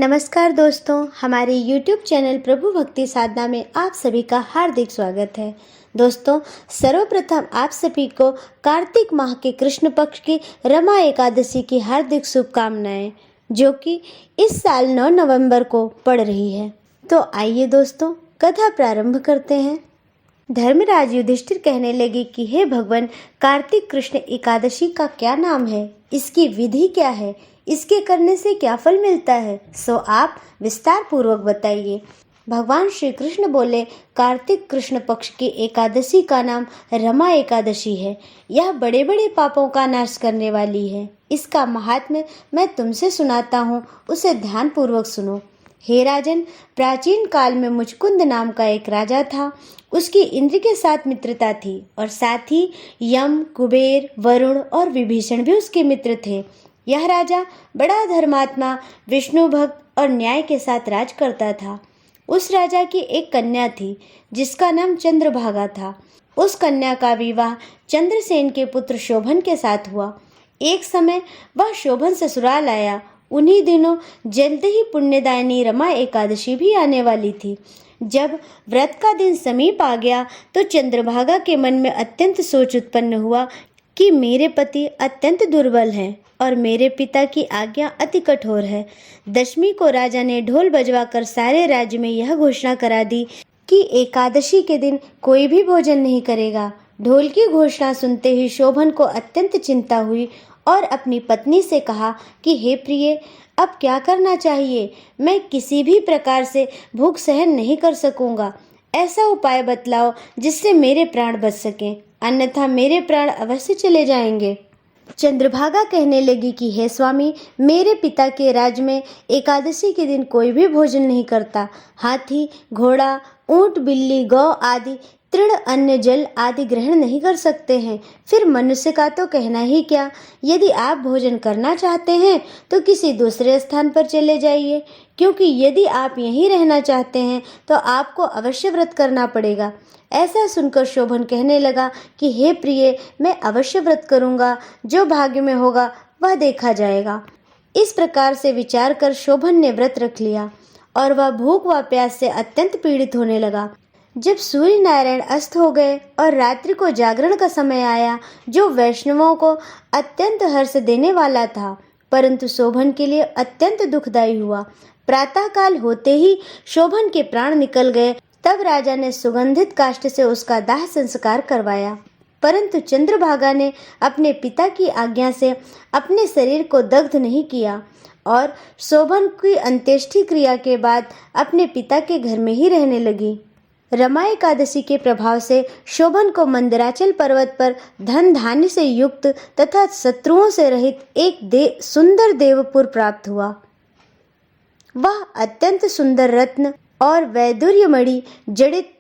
नमस्कार दोस्तों, हमारे YouTube चैनल प्रभु भक्ति साधना में आप सभी का हार्दिक स्वागत है। दोस्तों, सर्वप्रथम आप सभी को कार्तिक माह के कृष्ण पक्ष की रमा एकादशी की हार्दिक शुभकामनाएं, जो कि इस साल 9 नवंबर को पड़ रही है। तो आइए दोस्तों, कथा प्रारंभ करते हैं। धर्मराज युधिष्ठिर कहने लगे कि हे भगवान, कार्तिक कृष्ण एकादशी का क्या नाम है, इसकी विधि क्या है, इसके करने से क्या फल मिलता है, सो आप विस्तार पूर्वक बताइए। भगवान श्री कृष्ण बोले, कार्तिक कृष्ण पक्ष की एकादशी का नाम रमा एकादशी है। यह बड़े बड़े पापों का नाश करने वाली है। इसका महात्म्य मैं तुमसे सुनाता हूँ, उसे ध्यान पूर्वक सुनो। हे राजन, प्राचीन काल में मुचकुंद नाम का एक राजा था। उसकी इंद्र के साथ मित्रता थी और साथ ही यम, कुबेर, वरुण और विभीषण भी उसके मित्र थे। यह राजा बड़ा धर्मात्मा, विष्णु भक्त और न्याय के साथ राज करता था। उस राजा की एक कन्या थी जिसका नाम चंद्रभागा था। उस कन्या का विवाह चंद्रसेन के पुत्र शोभन के साथ हुआ। एक समय वह शोभन ससुराल आया। उन्हीं दिनों जल्द ही पुण्यदायिनी रमा एकादशी भी आने वाली थी। जब व्रत का दिन समीप आ गया तो चंद्रभागा के मन में अत्यंत सोच उत्पन्न हुआ कि मेरे पति अत्यंत दुर्बल हैं और मेरे पिता की आज्ञा अति कठोर है। दशमी को राजा ने ढोल बजवाकर सारे राज्य में यह घोषणा करा दी कि एकादशी के दिन कोई भी भोजन नहीं करेगा। ढोल की घोषणा सुनते ही शोभन को अत्यंत चिंता हुई और अपनी पत्नी से कहा कि हे प्रिय, अब क्या करना चाहिए? मैं किसी भी प्रकार से भूख सहन नहीं कर सकूंगा। ऐसा उपाय बतलाओ जिससे मेरे प्राण बच सकें, अन्यथा मेरे प्राण अवश्य चले जाएंगे। चंद्रभागा कहने लगी कि हे स्वामी, मेरे पिता के राज्य में एकादशी के दिन कोई भी भोजन नहीं करता। हाथी, घोड़ा, ऊंट, बिल्ली, गौ आदि तृण, अन्न, जल आदि ग्रहण नहीं कर सकते हैं। फिर मनुष्य का तो कहना ही क्या। यदि आप भोजन करना चाहते हैं तो किसी दूसरे स्थान पर चले जाइए, क्योंकि यदि आप यहीं रहना चाहते हैं तो आपको अवश्य व्रत करना पड़ेगा। ऐसा सुनकर शोभन कहने लगा कि हे प्रिय, मैं अवश्य व्रत करूंगा। जो भाग्य में होगा वह देखा जाएगा। इस प्रकार से विचार कर शोभन ने व्रत रख लिया और वह भूख व प्यास से अत्यंत पीड़ित होने लगा। जब सूर्य नारायण अस्त हो गए और रात्रि को जागरण का समय आया, जो वैष्णवों को अत्यंत हर्ष देने वाला था, परंतु शोभन के लिए अत्यंत दुखदायी हुआ। प्रातः काल होते ही शोभन के प्राण निकल गए। तब राजा ने सुगंधित काष्ठ से उसका दाह संस्कार करवाया, परंतु चंद्रभागा ने अपने पिता की आज्ञा से अपने शरीर को दग्ध नहीं किया और शोभन की अंत्येष्टि क्रिया के बाद अपने पिता के घर में ही रहने लगी। रमा एकादशी के प्रभाव से शोभन को मंदराचल पर्वत पर धन धान्य से युक्त तथा शत्रुओं से रहित एक सुंदर देवपुर प्राप्त हुआ। वह अत्यंत सुंदर रत्न और वैदुर्यमणि जड़ित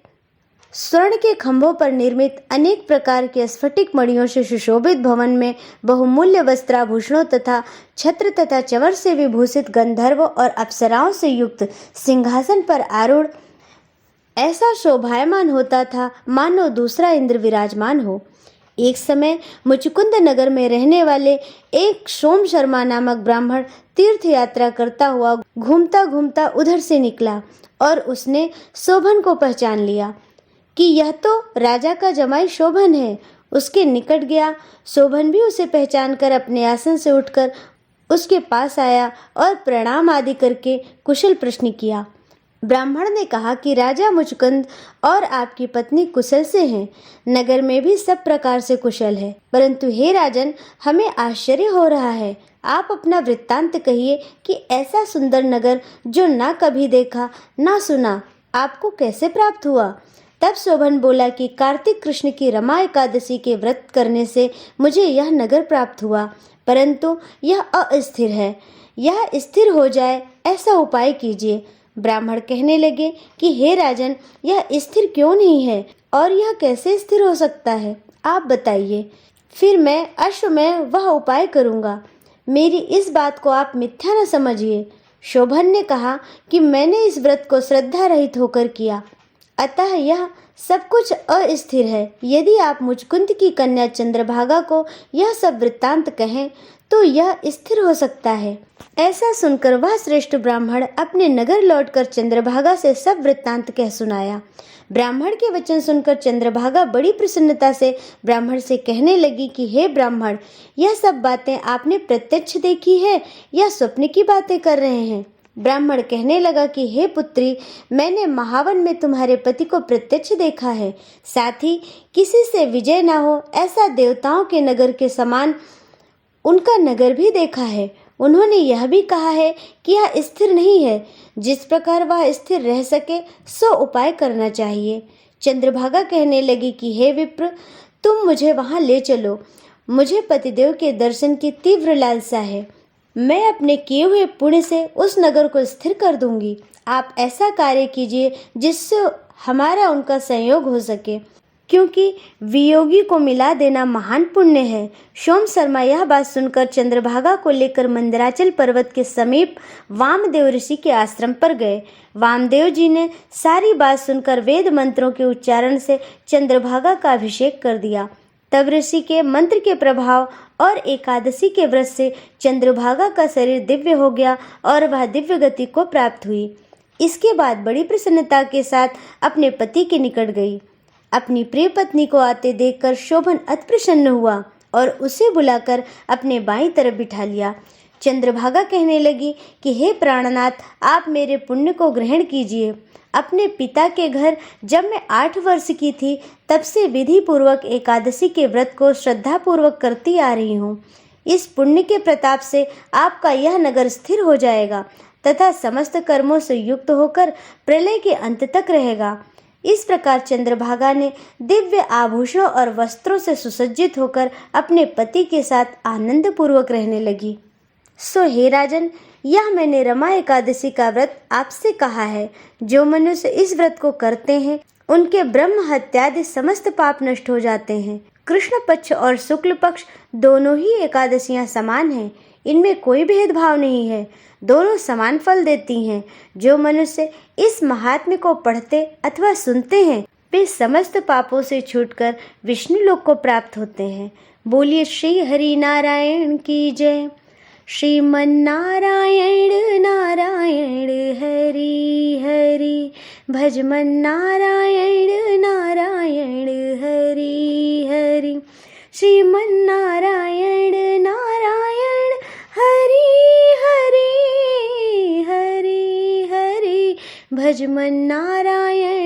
स्वर्ण के खंभों पर निर्मित अनेक प्रकार के स्फटिक मणियों से सुशोभित भवन में बहुमूल्य वस्त्राभूषणों तथा छत्र तथा चंवर से विभूषित गंधर्व और अप्सराओं से युक्त सिंहासन पर आरूढ़ ऐसा शोभायमान होता था मानो दूसरा इंद्र विराजमान हो। एक समय मुचकुंद नगर में रहने वाले एक सोम शर्मा नामक ब्राह्मण तीर्थ यात्रा करता हुआ घूमता घूमता उधर से निकला और उसने शोभन को पहचान लिया कि यह तो राजा का जमाई शोभन है। उसके निकट गया। शोभन भी उसे पहचान कर अपने आसन से उठकर उसके पास आया और प्रणाम आदि करके कुशल प्रश्न किया। ब्राह्मण ने कहा कि राजा मुचकुंद और आपकी पत्नी कुशल से हैं। नगर में भी सब प्रकार से कुशल है, परंतु हे राजन, हमें आश्चर्य हो रहा है। आप अपना वृत्तांत कहिए कि ऐसा सुंदर नगर जो ना कभी देखा ना सुना, आपको कैसे प्राप्त हुआ? तब शोभन बोला कि कार्तिक कृष्ण की रमा एकादशी के व्रत करने से मुझे यह नगर प्राप्त हुआ, परंतु यह अस्थिर है। यह स्थिर हो जाए ऐसा उपाय कीजिए। ब्राह्मण कहने लगे कि हे राजन, यह स्थिर क्यों नहीं है और यह कैसे स्थिर हो सकता है, आप बताइए, फिर मैं अश्वमेध वह उपाय करूँगा। मेरी इस बात को आप मिथ्या न समझिए। शोभन ने कहा कि मैंने इस व्रत को श्रद्धा रहित होकर किया, अतः यह सब कुछ अस्थिर है। यदि आप मुचकुंद की कन्या चंद्रभागा को यह सब वृत्तांत कहें तो यह स्थिर हो सकता है। ऐसा सुनकर वह श्रेष्ठ ब्राह्मण अपने नगर लौटकर चंद्रभागा से सब वृत्तांत कह सुनाया। ब्राह्मण के वचन सुनकर चंद्रभागा बड़ी प्रसन्नता से ब्राह्मण से कहने लगी कि हे ब्राह्मण, यह सब बातें आपने प्रत्यक्ष देखी है या स्वप्न की बातें कर रहे हैं? ब्राह्मण कहने लगा कि हे पुत्री, मैंने महावन में तुम्हारे पति को प्रत्यक्ष देखा है, साथ ही किसी से विजय ना हो ऐसा देवताओं के नगर के समान उनका नगर भी देखा है। उन्होंने यह भी कहा है कि यह स्थिर नहीं है, जिस प्रकार वह स्थिर रह सके सो उपाय करना चाहिए। चंद्रभागा कहने लगी कि हे विप्र, तुम मुझे वहां ले चलो। मुझे पतिदेव के दर्शन की तीव्र लालसा है। मैं अपने किए हुए पुण्य से उस नगर को स्थिर कर दूंगी। आप ऐसा कार्य कीजिए जिससे हमारा उनका संयोग हो सके, क्योंकि वियोगी को मिला देना महान पुण्य है। सोम शर्मा यह बात सुनकर चंद्रभागा को लेकर मंदराचल पर्वत के समीप वामदेव ऋषि के आश्रम पर गए। वामदेव जी ने सारी बात सुनकर वेद मंत्रों के उच्चारण से चंद्रभागा का अभिषेक कर दिया। तब ऋषि के मंत्र के प्रभाव और एकादशी के व्रत से चंद्रभागा का शरीर दिव्य हो गया और वह दिव्य गति को प्राप्त हुई। इसके बाद बड़ी प्रसन्नता के साथ अपने पति के निकट गई। अपनी प्रिय पत्नी को आते देखकर शोभन अति प्रसन्न हुआ और उसे बुलाकर अपने बाईं तरफ बिठा लिया। चंद्रभागा कहने लगी कि हे प्राणनाथ, आप मेरे पुण्य को ग्रहण कीजिए। अपने पिता के घर जब मैं 8 वर्ष की थी तब से विधि पूर्वक एकादशी के व्रत को श्रद्धा पूर्वक करती आ रही हूँ। इस पुण्य के प्रताप से आपका यह नगर स्थिर हो जाएगा तथा समस्त कर्मों से युक्त होकर प्रलय के अंत तक रहेगा। इस प्रकार चंद्रभागा ने दिव्य आभूषणों और वस्त्रों से सुसज्जित होकर अपने पति के साथ आनंद पूर्वक रहने लगी। सो हे राजन, यह मैंने रमा एकादशी का व्रत आपसे कहा है। जो मनुष्य इस व्रत को करते हैं उनके ब्रह्म हत्यादि समस्त पाप नष्ट हो जाते हैं। कृष्ण पक्ष और शुक्ल पक्ष दोनों ही एकादशियां समान हैं, इनमें कोई भेदभाव नहीं है, दोनों समान फल देती हैं। जो मनुष्य इस महात्म्य को पढ़ते अथवा सुनते हैं वे समस्त पापों से छूटकर विष्णु लोक को प्राप्त होते हैं। बोलिए श्री हरि नारायण की जय। श्रीमन नारायण नारायण हरि हरि, भजमन नारायण नारायण हरि हरि। श्रीमन नारायण नारायण हरि हरि हरि हरि, भजमन नारायण